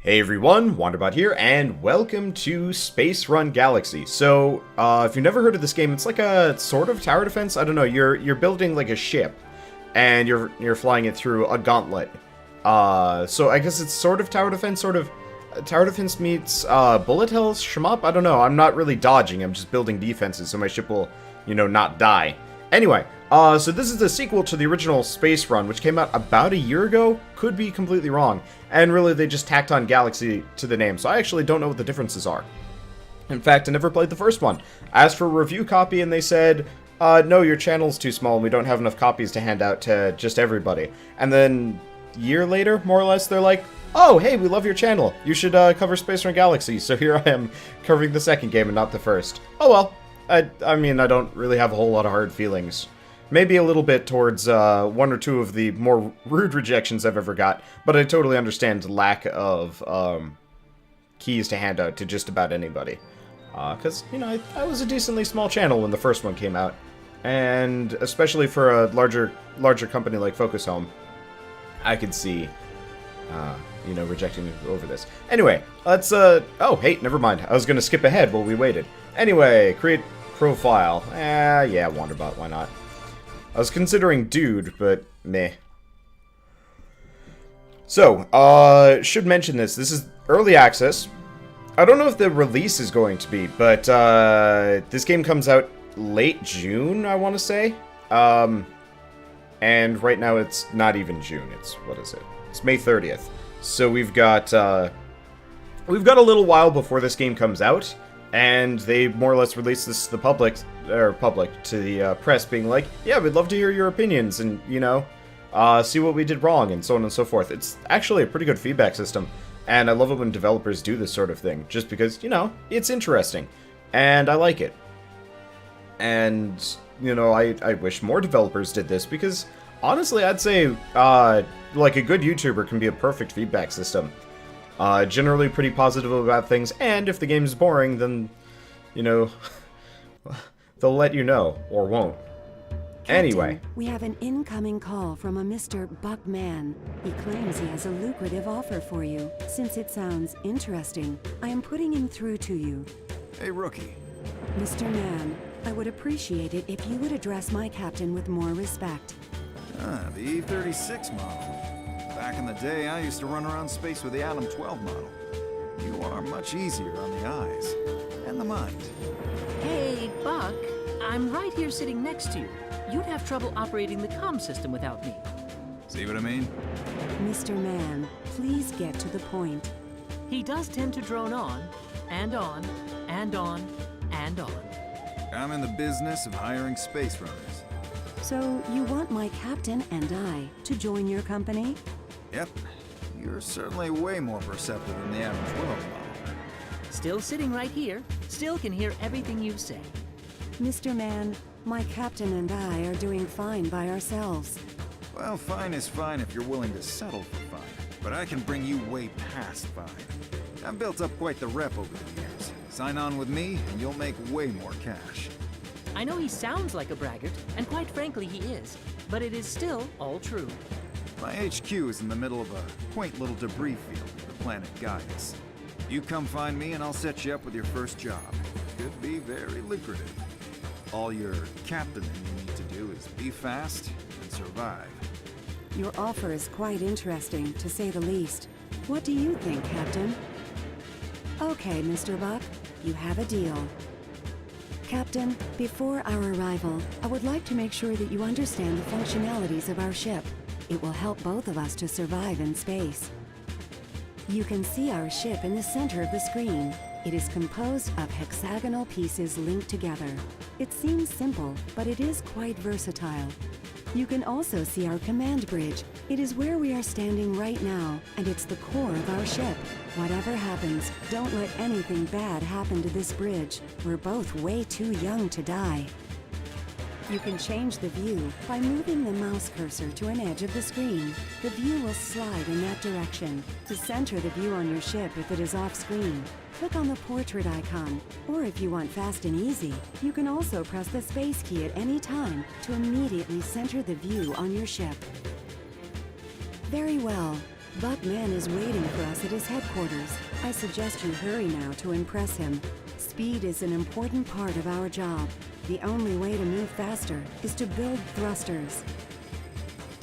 Hey everyone, Wanderbot here, and welcome to Space Run Galaxy. So, if you've never heard of this game, it's like a sort of tower defense. I don't know. You're building like a ship, and you're flying it through a gauntlet. So I guess it's sort of tower defense, sort of tower defense meets bullet hells, shmup. I don't know. I'm not really dodging. I'm just building defenses so my ship will, not die. Anyway, so this is the sequel to the original Space Run, which came out about a year ago. Could be completely wrong. And really, they just tacked on Galaxy to the name, so I actually don't know what the differences are. In fact, I never played the first one. I asked for a review copy, and they said, no, your channel's too small, and we don't have enough copies to hand out to just everybody. And then, a year later, more or less, they're like, oh, hey, we love your channel. You should cover Space Run Galaxy. So here I am, covering the second game and not the first. Oh well. I mean, I don't really have a whole lot of hard feelings. Maybe a little bit towards one or two of the more rude rejections I've ever got, but I totally understand the lack of keys to hand out to just about anybody. Because, I was a decently small channel when the first one came out, and especially for a larger company like Focus Home, I could see, rejecting me over this. Anyway, let's, oh, hey, never mind. I was going to skip ahead while we waited. Anyway, create profile. Yeah, Wanderbot, why not? I was considering dude, but meh. So, should mention this. This is early access. I don't know if the release is going to be, but this game comes out late June, I want to say. And right now it's not even June. It's, what is it? It's May 30th. So we've got a little while before this game comes out. And they more or less released this to the public, to the press, being like, yeah, we'd love to hear your opinions and, see what we did wrong and so on and so forth. It's actually a pretty good feedback system, and I love it when developers do this sort of thing, just because, it's interesting, and I like it. And, I wish more developers did this, because, honestly, I'd say, like, a good YouTuber can be a perfect feedback system. Generally pretty positive about things, and if the game's boring, then, they'll let you know, or won't. Captain, anyway. We have an incoming call from a Mr. Buck Mann. He claims he has a lucrative offer for you. Since it sounds interesting, I am putting him through to you. Hey, rookie. Mr. Mann, I would appreciate it if you would address my captain with more respect. The E-36 model. Back in the day, I used to run around space with the Atom 12 model. You are much easier on the eyes and the mind. Hey, Buck, I'm right here sitting next to you. You'd have trouble operating the comm system without me. See what I mean? Mr. Mann, please get to the point. He does tend to drone on, and on, and on, and on. I'm in the business of hiring space runners. So, you want my captain and I to join your company? Yep. You're certainly way more perceptive than the Atom 12 model. Still sitting right here, still can hear everything you say. Mr. Mann, my captain and I are doing fine by ourselves. Well, fine is fine if you're willing to settle for fine. But I can bring you way past fine. I've built up quite the rep over the years. Sign on with me, and you'll make way more cash. I know he sounds like a braggart, and quite frankly he is, but it is still all true. My HQ is in the middle of a quaint little debris field of the planet Gaius. You come find me and I'll set you up with your first job. Could be very lucrative. All your captaining you need to do is be fast and survive. Your offer is quite interesting, to say the least. What do you think, Captain? Okay, Mr. Buck, you have a deal. Captain, before our arrival, I would like to make sure that you understand the functionalities of our ship. It will help both of us to survive in space. You can see our ship in the center of the screen. It is composed of hexagonal pieces linked together. It seems simple, but it is quite versatile. You can also see our command bridge. It is where we are standing right now, and it's the core of our ship. Whatever happens, don't let anything bad happen to this bridge. We're both way too young to die. You can change the view by moving the mouse cursor to an edge of the screen. The view will slide in that direction. To center the view on your ship if it is off screen, click on the portrait icon. Or if you want fast and easy, you can also press the space key at any time to immediately center the view on your ship. Very well. Buck Mann is waiting for us at his headquarters. I suggest you hurry now to impress him. Speed is an important part of our job. The only way to move faster is to build thrusters.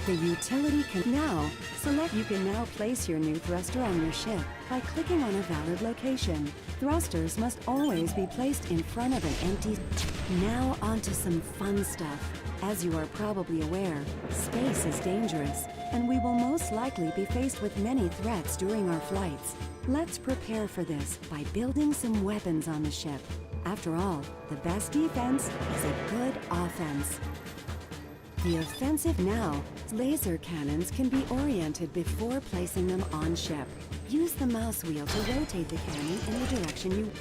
The utility can now select. You can now place your new thruster on your ship by clicking on a valid location. Thrusters must always be placed in front of an empty. Now onto some fun stuff. As you are probably aware, space is dangerous, and we will most likely be faced with many threats during our flights. Let's prepare for this by building some weapons on the ship. After all, the best defense is a good offense. The offensive now. Laser cannons can be oriented before placing them on ship. Use the mouse wheel to rotate the cannon in the direction you...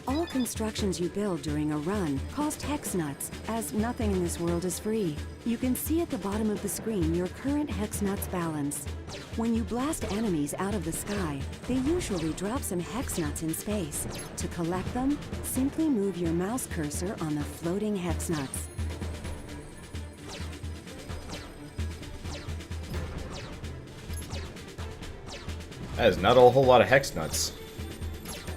All constructions you build during a run cost hex nuts, as nothing in this world is free. You can see at the bottom of the screen your current hex nuts balance. When you blast enemies out of the sky, they usually drop some hex nuts in space. To collect them, simply move your mouse cursor on the floating hex nuts. That is not a whole lot of hex nuts.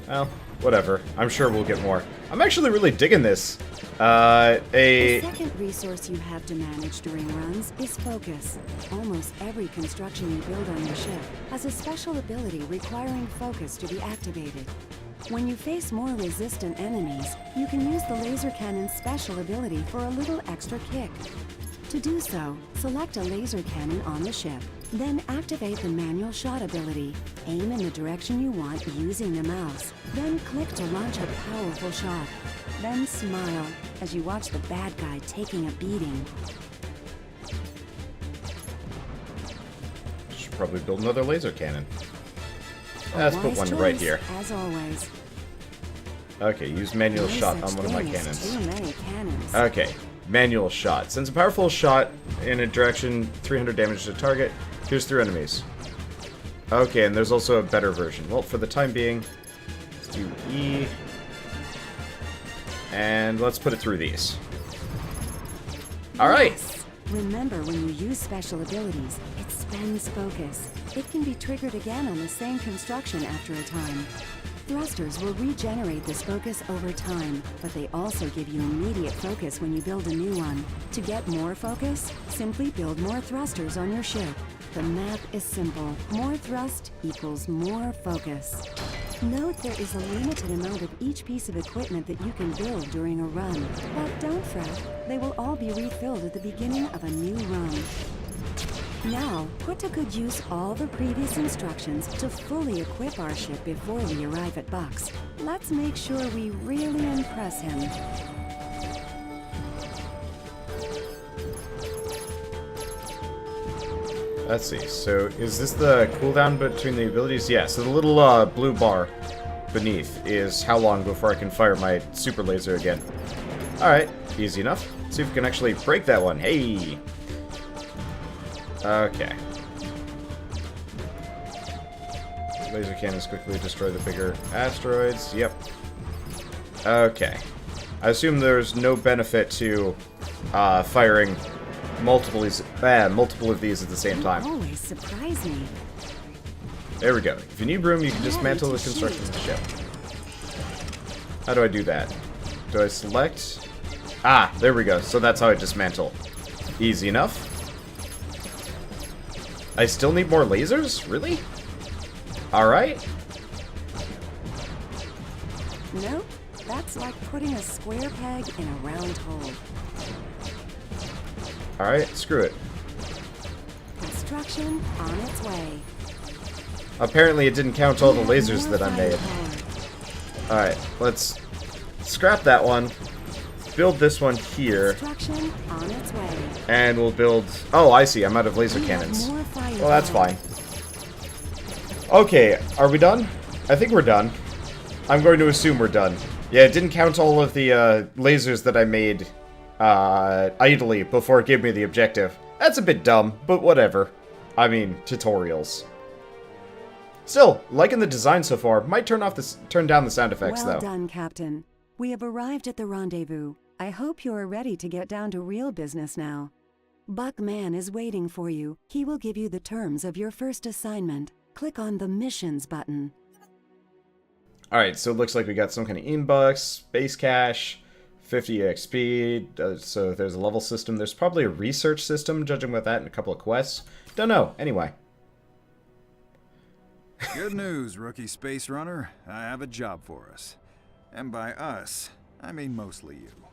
Well, whatever. I'm sure we'll get more. I'm actually really digging this. The second resource you have to manage during runs is focus. Almost every construction you build on your ship has a special ability requiring focus to be activated. When you face more resistant enemies, you can use the laser cannon's special ability for a little extra kick. To do so, select a laser cannon on the ship. Then activate the manual shot ability. Aim in the direction you want using the mouse. Then click to launch a powerful shot. Then smile as you watch the bad guy taking a beating. Should probably build another laser cannon. Let's put one right here. As always. Okay, use manual shot on one of my Too cannons. many cannons. Okay, manual shot. Sends a powerful shot in a direction, 300 damage to target. Here's 3 enemies. Okay, and there's also a better version. Well, for the time being, let's do E. And let's put it through these. Alright! Yes. Remember, when you use special abilities, it spends focus. It can be triggered again on the same construction after a time. Thrusters will regenerate this focus over time, but they also give you immediate focus when you build a new one. To get more focus, simply build more thrusters on your ship. The math is simple. More thrust equals more focus. Note there is a limited amount of each piece of equipment that you can build during a run. But don't fret, they will all be refilled at the beginning of a new run. Now, put to good use all the previous instructions to fully equip our ship before we arrive at Buck's. Let's make sure we really impress him. Let's see, so is this the cooldown between the abilities? Yeah, so the little blue bar beneath is how long before I can fire my super laser again. Alright, easy enough. Let's see if we can actually break that one. Hey! Okay. Laser cannons quickly destroy the bigger asteroids. Yep. Okay. I assume there's no benefit to firing multiple of these at the same time. You always surprise me. There we go. If you need room, you can dismantle the construction of the ship. How do I do that? Do I select? Ah, there we go. So that's how I dismantle. Easy enough. I still need more lasers? Really? Alright. Nope. That's like putting a square peg in a round hole. Alright, screw it. Construction on its way. Apparently it didn't count all the lasers that I made. Alright, let's scrap that one. Build this one here. Construction on its way. And we'll build... Oh, I see. I'm out of laser cannons. Well, that's fine. Okay, are we done? I think we're done. I'm going to assume we're done. Yeah, it didn't count all of the lasers that I made idly before it gave me the objective. That's a bit dumb, but whatever. I mean, tutorials. Still, liking the design so far. Might turn down the sound effects, though. Well done, Captain. We have arrived at the rendezvous. I hope you are ready to get down to real business now. Buck Mann is waiting for you. He will give you the terms of your first assignment. Click on the Missions button. Alright, so it looks like we got some kind of inbox, space cache, 50 XP, so there's a level system. There's probably a research system, judging by that, and a couple of quests. Don't know. Anyway. Good news, rookie space runner. I have a job for us. And by us, I mean mostly you.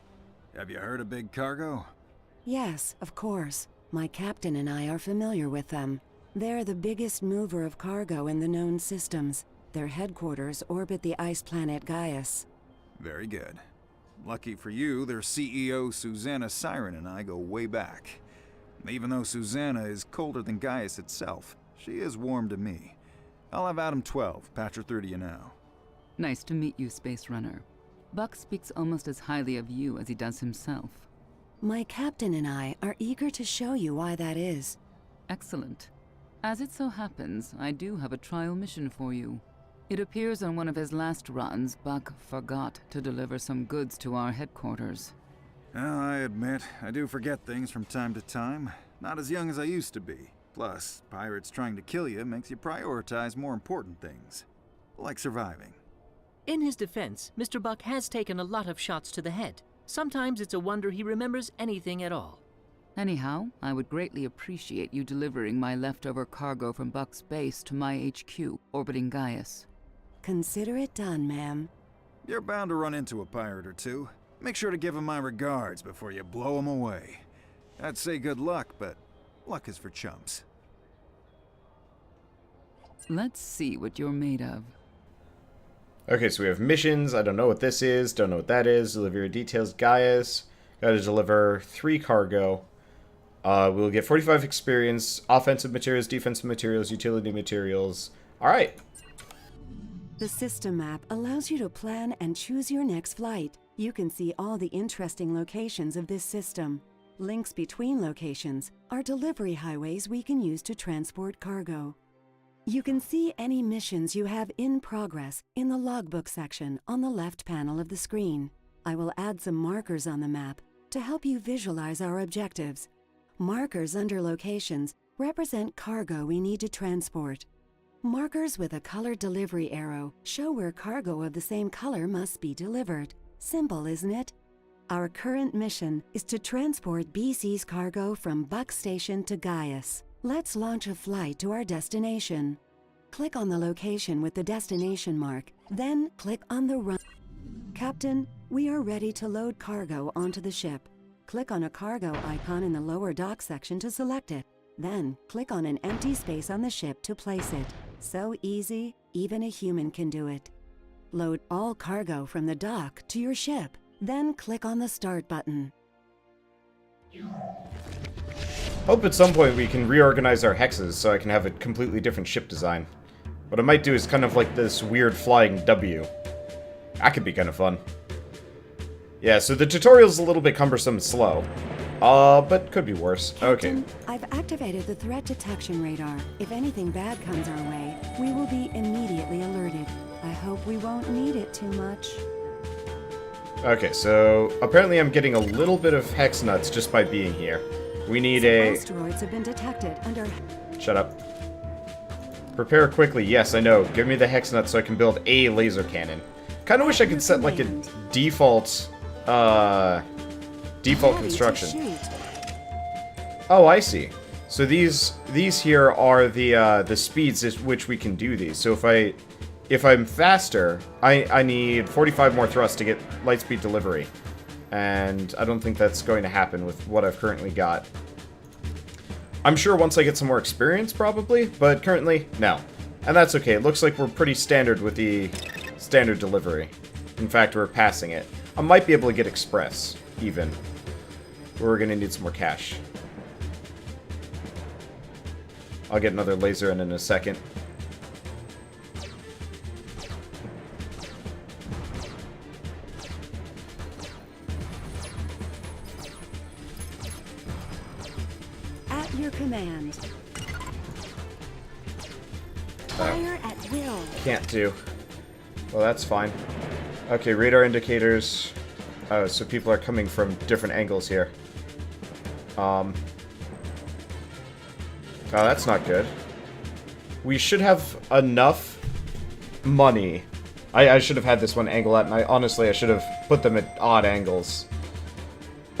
Have you heard of Big Cargo? Yes, of course. My captain and I are familiar with them. They're the biggest mover of cargo in the known systems. Their headquarters orbit the ice planet Gaius. Very good. Lucky for you, their CEO Susanna Siren and I go way back. Even though Susanna is colder than Gaius itself, she is warm to me. I'll have Adam 12, Patcher 30 now. Nice to meet you, Space Runner. Buck speaks almost as highly of you as he does himself. My captain and I are eager to show you why that is. Excellent. As it so happens, I do have a trial mission for you. It appears on one of his last runs, Buck forgot to deliver some goods to our headquarters. Well, I admit, I do forget things from time to time. Not as young as I used to be. Plus, pirates trying to kill you makes you prioritize more important things. Like surviving. In his defense, Mr. Buck has taken a lot of shots to the head. Sometimes it's a wonder he remembers anything at all. Anyhow, I would greatly appreciate you delivering my leftover cargo from Buck's base to my HQ, orbiting Gaius. Consider it done, ma'am. You're bound to run into a pirate or two. Make sure to give him my regards before you blow him away. I'd say good luck, but luck is for chumps. Let's see what you're made of. Okay, so we have missions. I don't know what this is. Don't know what that is. Delivery details. Gaius. Gotta deliver 3 cargo. We'll get 45 experience. Offensive materials, defensive materials, utility materials. Alright. The system map allows you to plan and choose your next flight. You can see all the interesting locations of this system. Links between locations are delivery highways we can use to transport cargo. You can see any missions you have in progress in the logbook section on the left panel of the screen. I will add some markers on the map to help you visualize our objectives. Markers under locations represent cargo we need to transport. Markers with a colored delivery arrow show where cargo of the same color must be delivered. Simple, isn't it? Our current mission is to transport BC's cargo from Buck Station to Gaius. Let's launch a flight to our destination. Click on the location with the destination mark, then click on the run. Captain, we are ready to load cargo onto the ship. Click on a cargo icon in the lower dock section to select it. Then, click on an empty space on the ship to place it. So easy, even a human can do it. Load all cargo from the dock to your ship. Then click on the Start button. Hope at some point we can reorganize our hexes so I can have a completely different ship design. What I might do is kind of like this weird flying W. That could be kind of fun. Yeah, so the tutorial's a little bit cumbersome and slow. But could be worse. Captain, Okay. I've activated the threat detection radar. If anything bad comes our way, we will be immediately alerted. I hope we won't need it too much. Okay, so apparently I'm getting a little bit of hex nuts just by being here. We need a... Asteroids have been detected under... Shut up. Prepare quickly. Yes, I know. Give me the hex nut so I can build a laser cannon. Kind of wish I could set like a default, default Ready to construction. shoot. Oh, I see. So these here are the speeds at which we can do these. So if I'm faster, I need 45 more thrust to get lightspeed delivery. And I don't think that's going to happen with what I've currently got. I'm sure once I get some more experience, probably, but currently, no. And that's okay. It looks like we're pretty standard with the standard delivery. In fact, we're passing it. I might be able to get express, even. We're going to need some more cash. I'll get another laser in a second. At your command. Fire at will. Can't do. Well, that's fine. Okay, radar indicators. Oh, so people are coming from different angles here. Oh, that's not good. We should have enough money. I should have had this one angle at, and honestly, I should have put them at odd angles.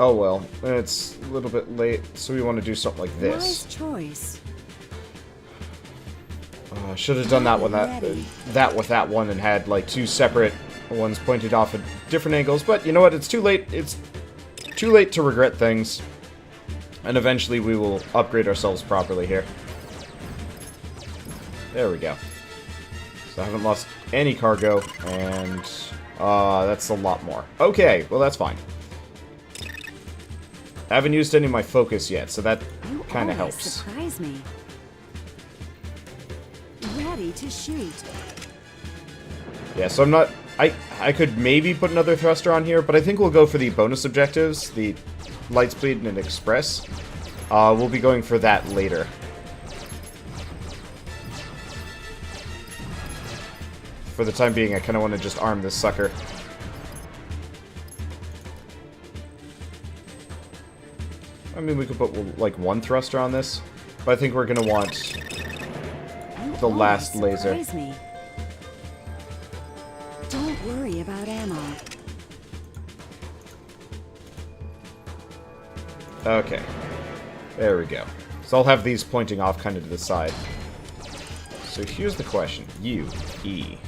Oh well, it's a little bit late, so we want to do something like this. Nice choice. Should have done that one, that with that one, and had like two separate ones pointed off at different angles. But you know what? It's too late. It's too late to regret things. And eventually we will upgrade ourselves properly here. There we go. So I haven't lost any cargo, and that's a lot more. Okay, well that's fine. I haven't used any of my focus yet, so that kind of helps. Surprise me. Ready to shoot. Yeah, so I'm not... I could maybe put another thruster on here, but I think we'll go for the bonus objectives, the Lightspeed and Express. We'll be going for that later. For the time being, I kind of want to just arm this sucker. I mean, we could put, like, one thruster on this, but I think we're going to want the last laser. Me. Don't worry about ammo. Okay. There we go. So I'll have these pointing off kind of to the side. So here's the question. U, E.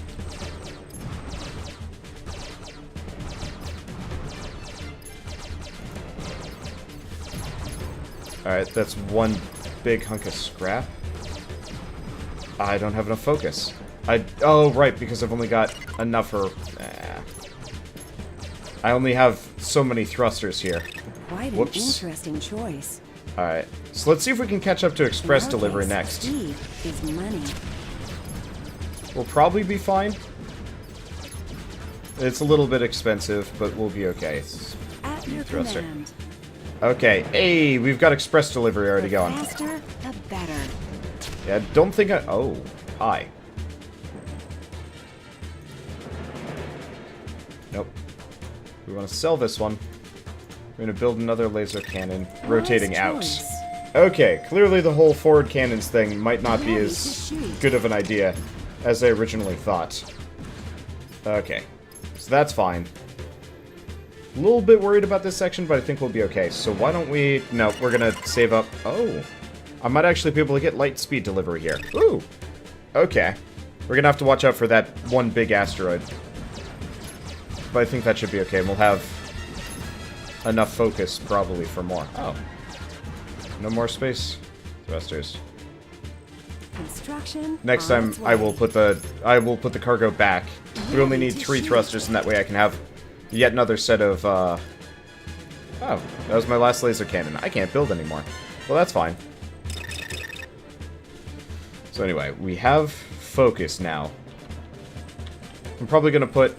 Alright, that's one big hunk of scrap. I don't have enough focus. Oh, right, because I've only got enough for... I only have so many thrusters here. Quite an interesting choice. Alright, so let's see if we can catch up to express delivery next. Speed is money. We'll probably be fine. It's a little bit expensive, but we'll be okay. It's At your command. Okay, hey, we've got express delivery already going. The faster, the better. Yeah, don't think I... Oh, hi. Nope. We want to sell this one. We're going to build another laser cannon, rotating out. Okay, clearly the whole forward cannons thing might not be as good of an idea as I originally thought. Okay, so that's fine. A little bit worried about this section, but I think we'll be okay. So why don't we... No, we're going to save up... Oh, I might actually be able to get light speed delivery here. Ooh, okay. We're going to have to watch out for that one big asteroid. But I think that should be okay. We'll have enough focus, probably, for more. Oh. No more space thrusters. Construction. Next time, I will put the cargo back. We only need 3 thrusters, and that way I can have yet another set of, Oh, that was my last laser cannon. I can't build anymore. Well, that's fine. So anyway, we have focus now. I'm probably going to put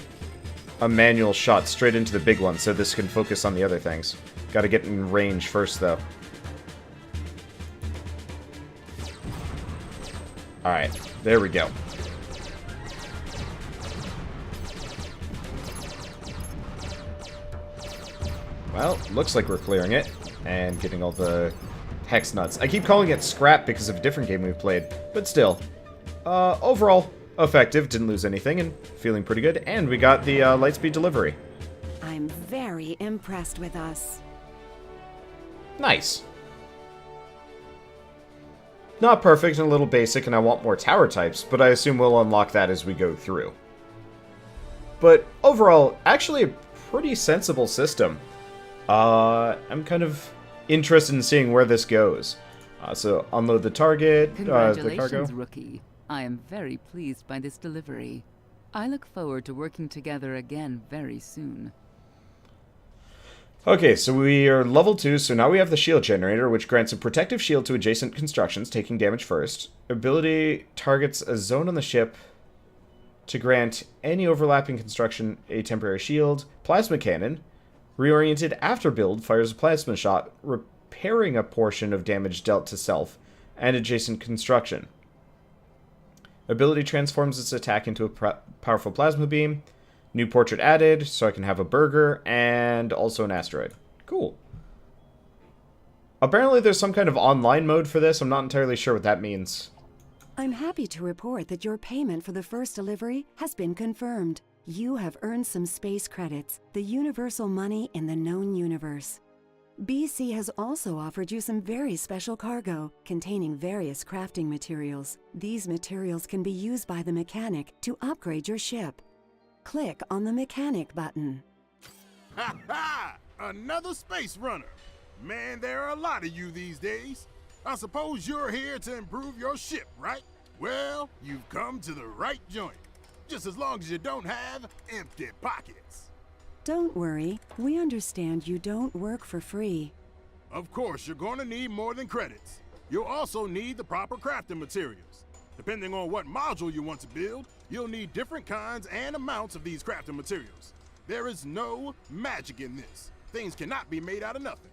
a manual shot straight into the big one so this can focus on the other things. Gotta get in range first, though. Alright, there we go. Well, looks like we're clearing it, and getting all the hex nuts. I keep calling it scrap because of a different game we've played, but still. Overall, effective, didn't lose anything, and feeling pretty good, and we got the lightspeed delivery. I'm very impressed with us. Nice. Not perfect and a little basic, and I want more tower types, but I assume we'll unlock that as we go through. But overall, actually a pretty sensible system. I'm kind of interested in seeing where this goes. So unload the target, the cargo. Congratulations, rookie. I am very pleased by this delivery. I look forward to working together again very soon. Okay, so we are level 2, so now we have the shield generator, which grants a protective shield to adjacent constructions, taking damage first. Ability targets a zone on the ship to grant any overlapping construction a temporary shield. Plasma cannon, reoriented after build, fires a plasma shot, repairing a portion of damage dealt to self and adjacent construction. Ability transforms its attack into a powerful plasma beam. New portrait added, so I can have a burger, and also an asteroid. Cool. Apparently there's some kind of online mode for this. I'm not entirely sure what that means. I'm happy to report that your payment for the first delivery has been confirmed. You have earned some space credits, the universal money in the known universe. BC has also offered you some very special cargo containing various crafting materials. These materials can be used by the mechanic to upgrade your ship. Click on the mechanic button. Ha ha! Another space runner! Man, there are a lot of you these days. I suppose you're here to improve your ship, right? Well, you've come to the right joint. Just as long as you don't have empty pockets. Don't worry, we understand you don't work for free. Of course, you're going to need more than credits. You'll also need the proper crafting materials. Depending on what module you want to build, you'll need different kinds and amounts of these crafting materials. There is no magic in this. Things cannot be made out of nothing.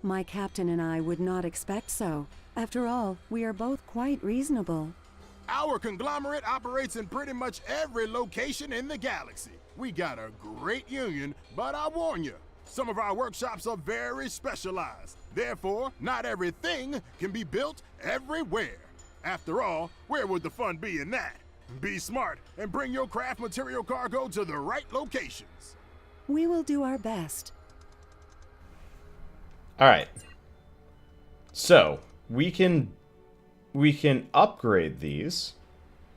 My captain and I would not expect so. After all, we are both quite reasonable. Our conglomerate operates in pretty much every location in the galaxy. We got a great union, but I warn you, some of our workshops are very specialized. Therefore, not everything can be built everywhere. After all, where would the fun be in that? Be smart and bring your craft material cargo to the right locations. We will do our best. Alright. So, we can upgrade these.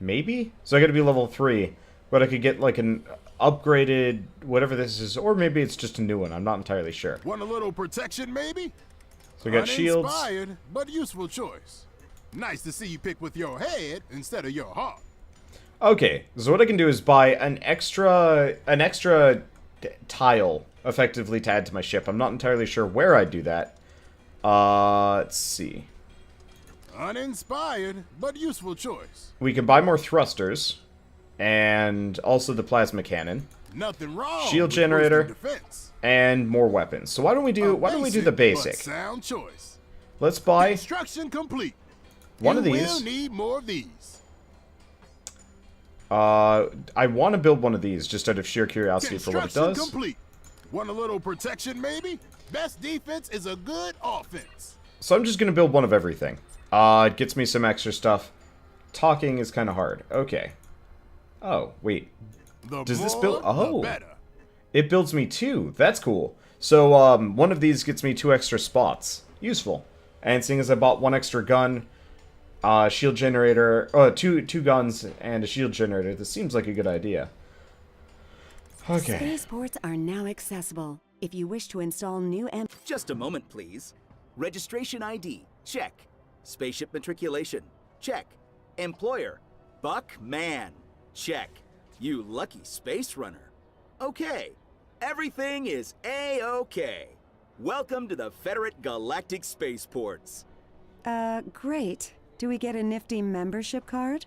Maybe? So I gotta be level 3, but I could get like an upgraded whatever this is, or maybe it's just a new one. I'm not entirely sure. Want a little protection, maybe? So we got shields. Uninspired, but useful choice. Nice to see you pick with your head instead of your heart. Okay, so what I can do is buy an extra tile, effectively, to add to my ship. I'm not entirely sure where I'd do that. Let's see. Uninspired, but useful choice. We can buy more thrusters, and also the plasma cannon. Nothing wrong. Shield with generator, boosting defense. and more weapons. So why don't we do the But basic? sound choice. Let's buy Construction complete. one of You these. will need more of these. I want to build one of these just out of sheer curiosity for what it Construction does. complete. Want a little protection, maybe? Best defense is a good offense. So I'm just gonna build one of everything. It gets me some extra stuff. Talking is kind of hard. Okay. Oh, wait. The Does this more, build... the Oh. better. It builds me 2. That's cool. So, one of these gets me 2 extra spots. Useful. And seeing as I bought 1 extra gun, shield generator... two guns and a shield generator, this seems like a good idea. Okay. Spaceports are now accessible. If you wish to install new Just a moment, please. Registration ID, check. Spaceship matriculation, check. Employer, Buck Mann, check. You lucky space runner. Okay, everything is A-OK. Welcome to the Federate Galactic Spaceports. great. Do we get a nifty membership card?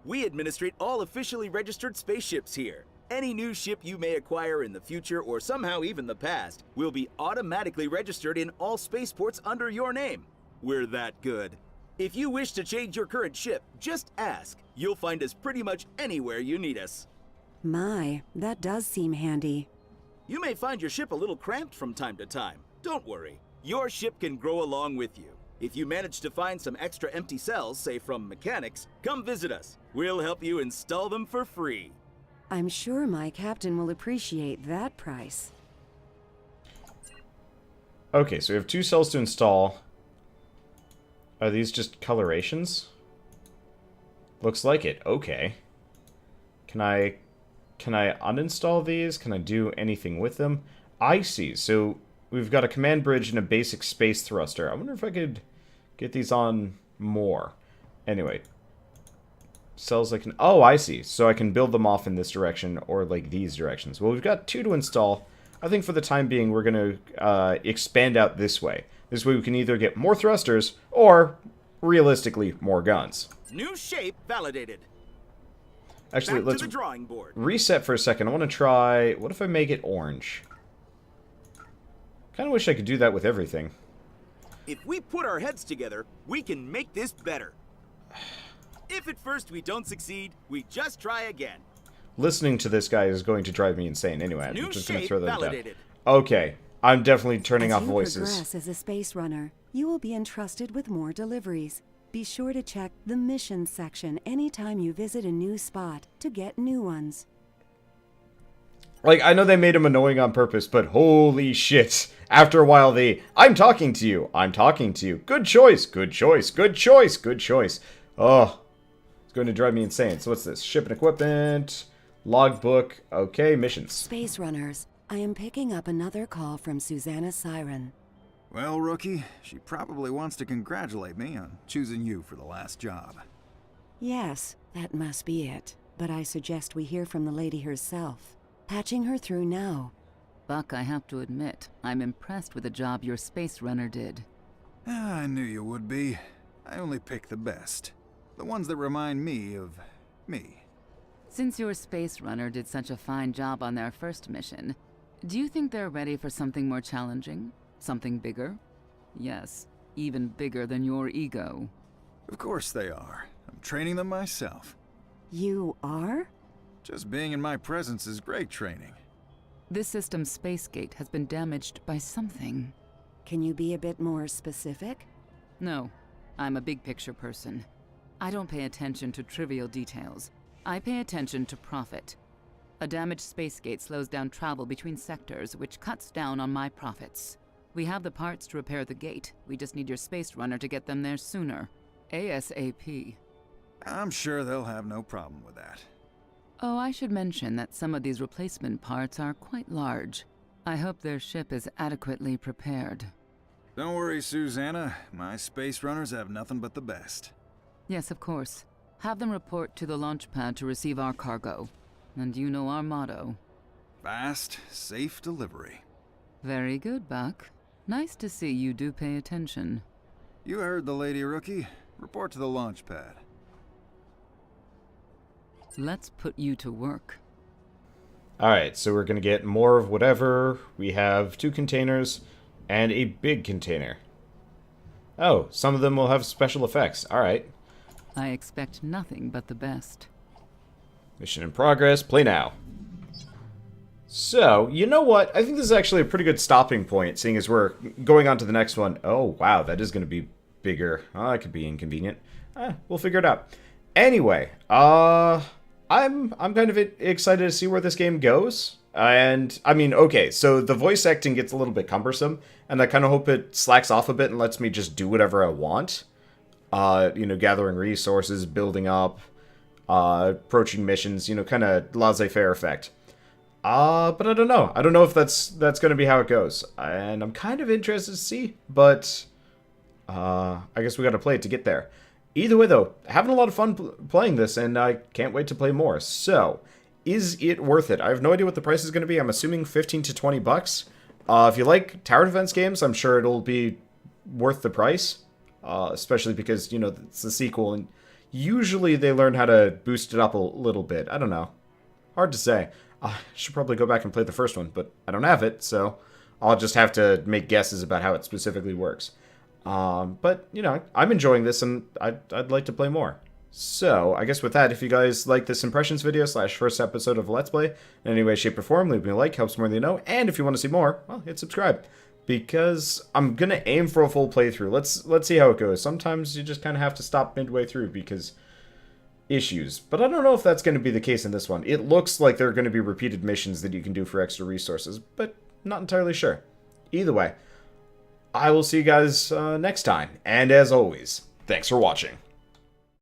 We administrate all officially registered spaceships here. Any new ship you may acquire in the future or somehow even the past will be automatically registered in all spaceports under your name. We're that good. If you wish to change your current ship, just ask. You'll find us pretty much anywhere you need us. My, that does seem handy. You may find your ship a little cramped from time to time. Don't worry. Your ship can grow along with you. If you manage to find some extra empty cells, say from mechanics, come visit us. We'll help you install them for free. I'm sure my captain will appreciate that price. Okay, so we have 2 cells to install. Are these just colorations? Looks like it. Okay. Can I uninstall these? Can I do anything with them? I see. So we've got a command bridge and a basic space thruster. I wonder if I could get these on more. Anyway. Cells I can... Oh, I see. So I can build them off in this direction or like these directions. Well, we've got 2 to install. I think for the time being we're going to expand out this way. This way we can either get more thrusters or, realistically, more guns. New shape validated. Actually, Back let's to the drawing board. reset for a second. I want to try... What if I make it orange? Kind of wish I could do that with everything. If we put our heads together, we can make this better. If at first we don't succeed, we just try again. Listening to this guy is going to drive me insane. Anyway, I'm New just going to shape throw that down. validated. Okay, I'm definitely turning As off you voices. progress as a space runner, You will be entrusted with more deliveries. Be sure to check the missions section anytime you visit a new spot to get new ones. Like, I know they made him annoying on purpose, but holy shit. After a while, I'm talking to you. I'm talking to you. Good choice. Good choice. Good choice. Good choice. Oh, it's going to drive me insane. So what's this? Ship and equipment. Logbook. Okay, missions. Space Runners, I am picking up another call from Susanna Siren. Well, rookie, she probably wants to congratulate me on choosing you for the last job. Yes, that must be it. But I suggest we hear from the lady herself. Patching her through now. Buck, I have to admit, I'm impressed with the job your space runner did. I knew you would be. I only pick the best. The ones that remind me of me. Since your space runner did such a fine job on their first mission, do you think they're ready for something more challenging? Something bigger? Yes, even bigger than your ego. Of course they are. I'm training them myself. You are? Just being in my presence is great training. This system's space gate has been damaged by something. Can you be a bit more specific? No, I'm a big picture person. I don't pay attention to trivial details. I pay attention to profit. A damaged space gate slows down travel between sectors, which cuts down on my profits. We have the parts to repair the gate. We just need your space runner to get them there sooner. ASAP. I'm sure they'll have no problem with that. Oh, I should mention that some of these replacement parts are quite large. I hope their ship is adequately prepared. Don't worry, Susanna. My space runners have nothing but the best. Yes, of course. Have them report to the launch pad to receive our cargo. And you know our motto. Fast, safe delivery. Very good, Buck. Nice to see you do pay attention. You heard the lady, rookie. Report to the launch pad. Let's put you to work. Alright, so we're going to get more of whatever. We have 2 containers and a big container. Oh, some of them will have special effects. Alright. I expect nothing but the best. Mission in progress. Play now. So, you know what? I think this is actually a pretty good stopping point, seeing as we're going on to the next one. Oh, wow, that is going to be bigger. Oh, that could be inconvenient. We'll figure it out. Anyway, I'm kind of excited to see where this game goes. And, I mean, okay, so the voice acting gets a little bit cumbersome, and I kind of hope it slacks off a bit and lets me just do whatever I want. You know, gathering resources, building up, approaching missions, you know, kind of laissez-faire effect. But I don't know. I don't know if that's going to be how it goes. And I'm kind of interested to see, but I guess we got to play it to get there. Either way, though, having a lot of fun playing this, and I can't wait to play more. So, is it worth it? I have no idea what the price is going to be. I'm assuming 15 to 20 bucks. If you like tower defense games, I'm sure it'll be worth the price. Especially because, you know, it's the sequel, and usually they learn how to boost it up a little bit. I don't know. Hard to say. I should probably go back and play the first one, but I don't have it, so I'll just have to make guesses about how it specifically works. But, you know, I'm enjoying this, and I'd like to play more. So, I guess with that, if you guys like this impressions video / first episode of Let's Play in any way, shape, or form, leave me a like, helps more than you know, and if you want to see more, well, hit subscribe. Because I'm gonna aim for a full playthrough. Let's see how it goes. Sometimes you just kind of have to stop midway through because issues. But I don't know if that's going to be the case in this one. It looks like there are going to be repeated missions that you can do for extra resources, but not entirely sure. Either way, I will see you guys next time. And as always, thanks for watching.